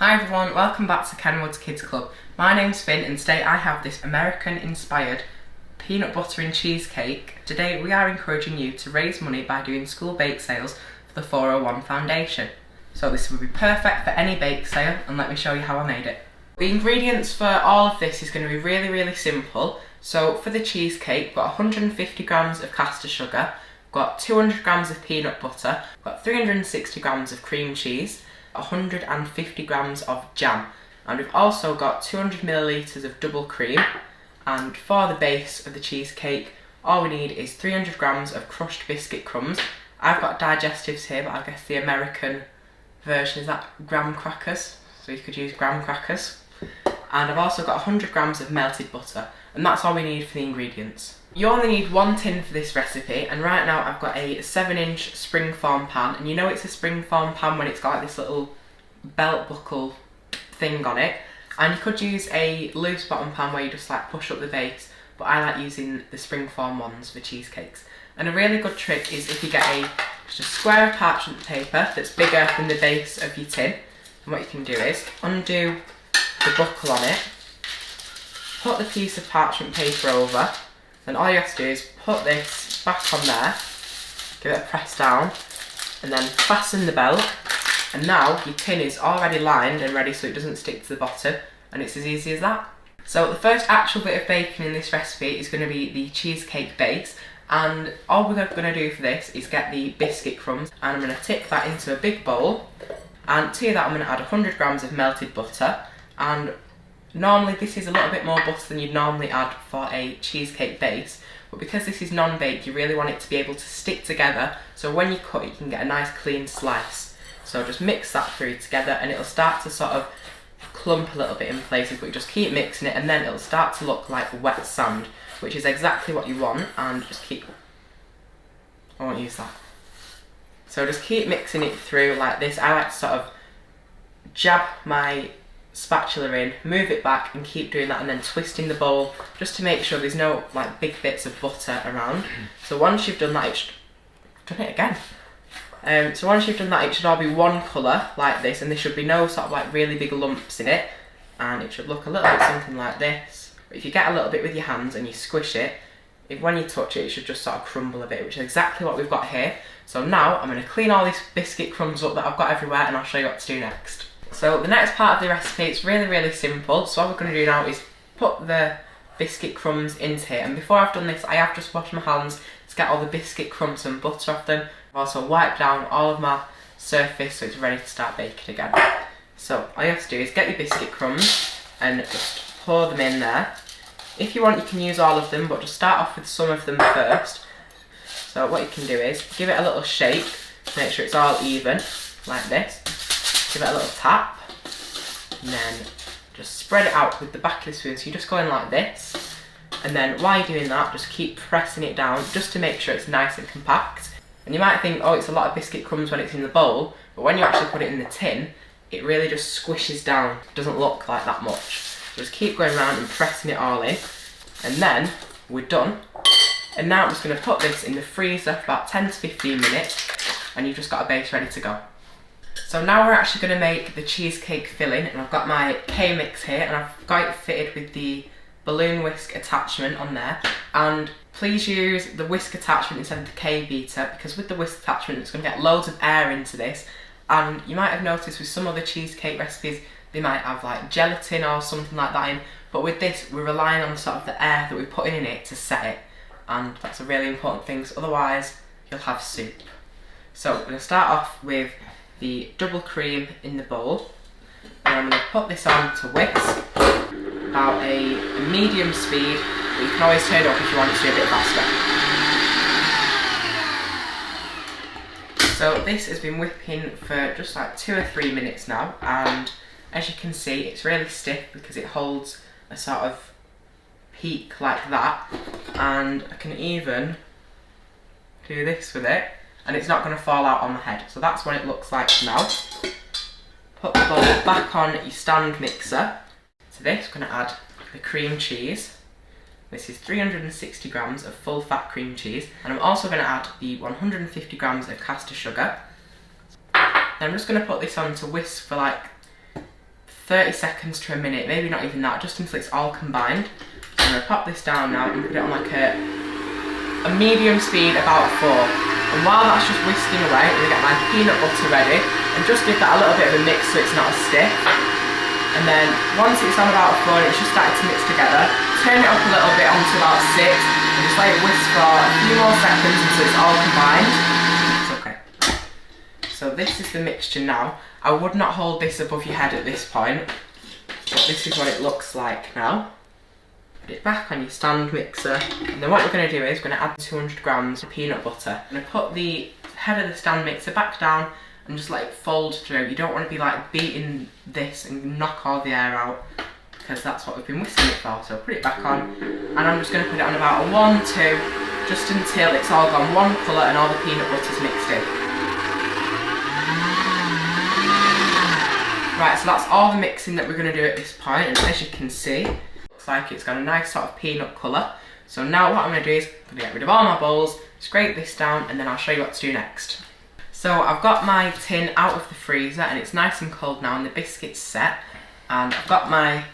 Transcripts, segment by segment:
Hi everyone, welcome back to Kenwood Kids Club. My name's Finn and today I have this American-inspired peanut butter and cheesecake. Today we are encouraging you to raise money by doing school bake sales for the 401 Foundation. So this would be perfect for any bake sale, and let me show you how I made it. The ingredients for all of this is going to be really simple. So for the cheesecake, we've got 150 grams of caster sugar, we've got 200 grams of peanut butter, we've got 360 grams of cream cheese, 150 grams of jam, and we've also got 200 millilitres of double cream. And for the base of the cheesecake, all we need is 300 grams of crushed biscuit crumbs. I've got digestives here, but I guess the American version is that graham crackers, so you could use graham crackers. And I've also got 100 grams of melted butter, and that's all we need for the ingredients. You only need one tin for this recipe, and right now I've got a 7-inch springform pan, and you know it's a springform pan when it's got like this little belt buckle thing on it. And you could use a loose bottom pan where you just like push up the base, but I like using the springform ones for cheesecakes. And a really good trick is if you get just a square of parchment paper that's bigger than the base of your tin, and what you can do is undo the buckle on it, put the piece of parchment paper over, then all you have to do is put this back on there, give it a press down, and then fasten the belt, and now your tin is already lined and ready so it doesn't stick to the bottom, and it's as easy as that. So the first actual bit of baking in this recipe is going to be the cheesecake base, and all we're going to do for this is get the biscuit crumbs, and I'm going to tip that into a big bowl, and to that I'm going to add 100 grams of melted butter. And normally this is a little bit more butter than you'd normally add for a cheesecake base, but because this is non-baked you really want it to be able to stick together, so when you cut it you can get a nice clean slice. So just mix that through together and it'll start to sort of clump a little bit in places, but you just keep mixing it and then it'll start to look like wet sand, which is exactly what you want. And just keep, I won't use that. So just keep mixing it through like this. I like to sort of jab my spatula in, move it back and keep doing that, and then twisting the bowl just to make sure there's no like big bits of butter around. So once you've done that, it should all be one colour like this, and there should be no sort of like really big lumps in it, and it should look a little bit something like this. But if you get a little bit with your hands and you squish it, when you touch it, it should just sort of crumble a bit, which is exactly what we've got here. So now I'm going to clean all these biscuit crumbs up that I've got everywhere, and I'll show you what to do next. So the next part of the recipe, it's really simple. So what we're going to do now is put the biscuit crumbs into here, and before I've done this I have just washed my hands to get all the biscuit crumbs and butter off them. I've also wiped down all of my surface so it's ready to start baking again. So all you have to do is get your biscuit crumbs and just pour them in there. If you want you can use all of them, but just start off with some of them first. So what you can do is give it a little shake to make sure it's all even, like this. Give it a little tap, and then just spread it out with the back of the spoon. So you just go in like this, and then while you're doing that, just keep pressing it down just to make sure it's nice and compact. And you might think, oh, it's a lot of biscuit crumbs when it's in the bowl, but when you actually put it in the tin, it really just squishes down. It doesn't look like that much. So just keep going around and pressing it all in, and then we're done. And now I'm just going to put this in the freezer for about 10 to 15 minutes, and you've just got a base ready to go. So now we're actually going to make the cheesecake filling, and I've got my K-mix here, and I've got it fitted with the balloon whisk attachment on there. And please use the whisk attachment instead of the K-beater, because with the whisk attachment it's going to get loads of air into this. And you might have noticed with some other cheesecake recipes they might have like gelatin or something like that in, but with this we're relying on sort of the air that we're putting in it to set it, and that's a really important thing, so otherwise you'll have soup. So we're going to start off with the double cream in the bowl, and I'm going to put this on to whisk about a medium speed, but you can always turn it up if you want it to be a bit faster. So this has been whipping for just like 2 or 3 minutes now, and as you can see it's really stiff because it holds a sort of peak like that, and I can even do this with it and it's not going to fall out on my head. So that's what it looks like now. Put the bowl back on your stand mixer. To this we're going to add the cream cheese. This is 360 grams of full fat cream cheese, and I'm also going to add the 150 grams of caster sugar. Then I'm just going to put this on to whisk for like 30 seconds to a minute, maybe not even that, just until it's all combined. So I'm going to pop this down now and put it on like a medium speed, about 4. And while that's just whisking away, I'm going to get my peanut butter ready and just give that a little bit of a mix so it's not as stiff. And then once it's on about 4 and it's just started to mix together, turn it up a little bit onto about 6 and just let it whisk for a few more seconds until it's all combined. It's okay. So this is the mixture now. I would not hold this above your head at this point, but this is what it looks like now. Put it back on your stand mixer, and then what we're going to do is we're going to add 200 grams of peanut butter. I'm going to put the head of the stand mixer back down and just let it fold through. You don't want to be like beating this and knock all the air out, because that's what we've been whisking it for. So put it back on, and I'm just going to put it on about a 1-2, just until it's all gone one colour and all the peanut butter's mixed in. Right, so that's all the mixing that we're going to do at this point, and as you can see, looks like it's got a nice sort of peanut colour. So now what I'm going to do is I'm going to get rid of all my bowls, scrape this down, and then I'll show you what to do next. So I've got my tin out of the freezer and it's nice and cold now and the biscuit's set, and I've got my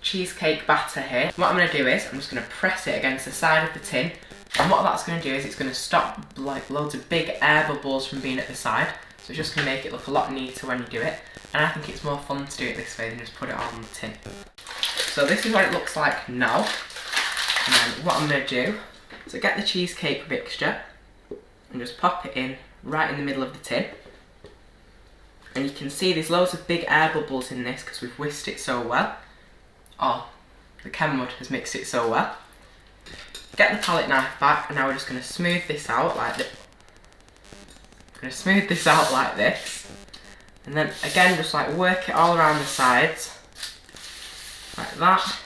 cheesecake batter here. What I'm going to do is I'm just going to press it against the side of the tin, and what that's going to do is it's going to stop like loads of big air bubbles from being at the side. So it's just going to make it look a lot neater when you do it, and I think it's more fun to do it this way than just put it on the tin. So this is what it looks like now, and then what I'm going to do is get the cheesecake mixture and just pop it in right in the middle of the tin. And you can see there's loads of big air bubbles in this because we've whisked it so well. Oh, the Kenwood has mixed it so well. Get the palette knife back, and now we're just going to smooth this out like this. And then again, just like work it all around the sides, like that.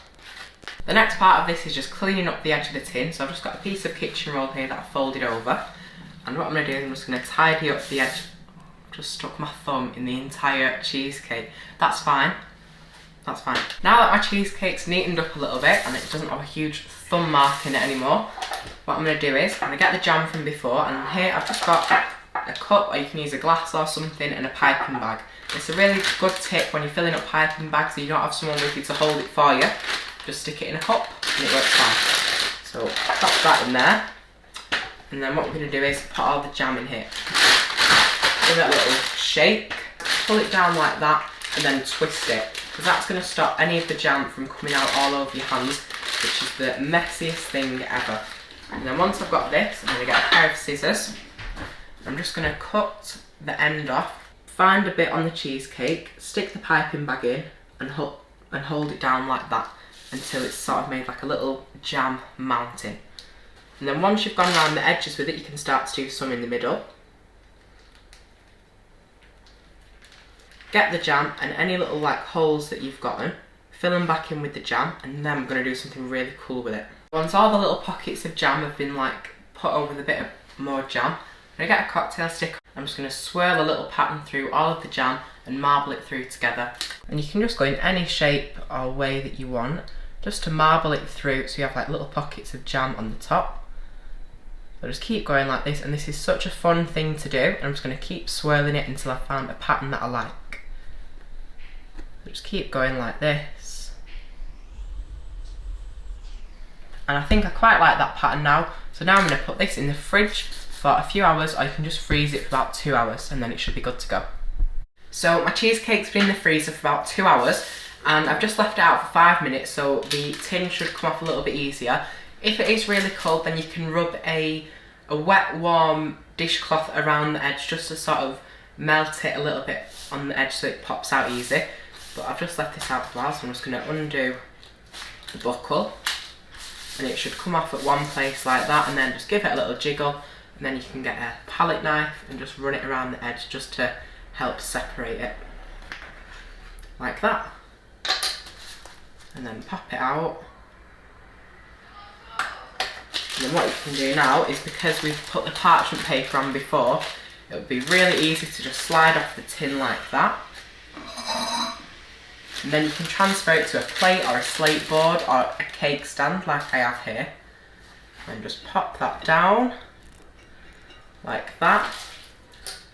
The next part of this is just cleaning up the edge of the tin. So I've just got a piece of kitchen roll here that I've folded over. And what I'm going to do is I'm just going to tidy up the edge. Just stuck my thumb in the entire cheesecake. That's fine. That's fine. Now that my cheesecake's neatened up a little bit and it doesn't have a huge thumb mark in it anymore, what I'm going to do is I'm going to get the jam from before, and here I've just got a cup, or you can use a glass or something, and a piping bag. It's a really good tip when you're filling up piping bags so you don't have someone with you to hold it for you. Just stick it in a cup and it works fine. So pop that in there. And then what we're going to do is put all the jam in here. Give it a little shake, pull it down like that, and then twist it, because that's going to stop any of the jam from coming out all over your hands, which is the messiest thing ever. And then once I've got this, I'm going to get a pair of scissors. I'm just going to cut the end off, find a bit on the cheesecake, stick the piping bag in, and hold it down like that until it's sort of made like a little jam mountain. And then once you've gone around the edges with it, you can start to do some in the middle. Get the jam and any little like holes that you've gotten, fill them back in with the jam, and then I'm going to do something really cool with it. Once all the little pockets of jam have been like put over with a bit of more jam, I'm going to get a cocktail stick. I'm just going to swirl a little pattern through all of the jam and marble it through together. And you can just go in any shape or way that you want, just to marble it through so you have like little pockets of jam on the top. So just keep going like this, and this is such a fun thing to do, and I'm just going to keep swirling it until I find a pattern that I like. So just keep going like this. And I think I quite like that pattern now, so now I'm going to put this in the fridge for a few hours, or you can just freeze it for about 2 hours and then it should be good to go. So my cheesecake's been in the freezer for about 2 hours, and I've just left it out for 5 minutes, so the tin should come off a little bit easier. If it is really cold, then you can rub a wet, warm dishcloth around the edge just to sort of melt it a little bit on the edge so it pops out easy. But I've just left this out for a while, so I'm just going to undo the buckle, and it should come off at one place like that, and then just give it a little jiggle, and then you can get a palette knife and just run it around the edge just to help separate it. Like that. And then pop it out. And then what you can do now is, because we've put the parchment paper on before, it would be really easy to just slide off the tin like that. And then you can transfer it to a plate or a slate board or a cake stand like I have here. And just pop that down like that.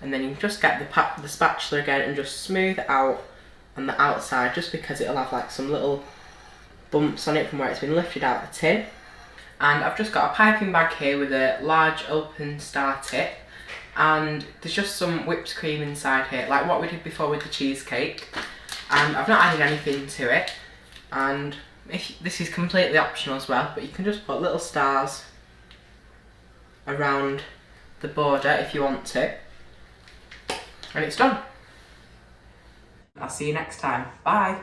And then you can just get the spatula again and just smooth it out on the outside, just because it'll have like some little bumps on it from where it's been lifted out of the tin. And I've just got a piping bag here with a large open star tip, and there's just some whipped cream inside here, like what we did before with the cheesecake. And I've not added anything to it, and this is completely optional as well, but you can just put little stars around the border if you want to, and it's done. I'll see you next time. Bye.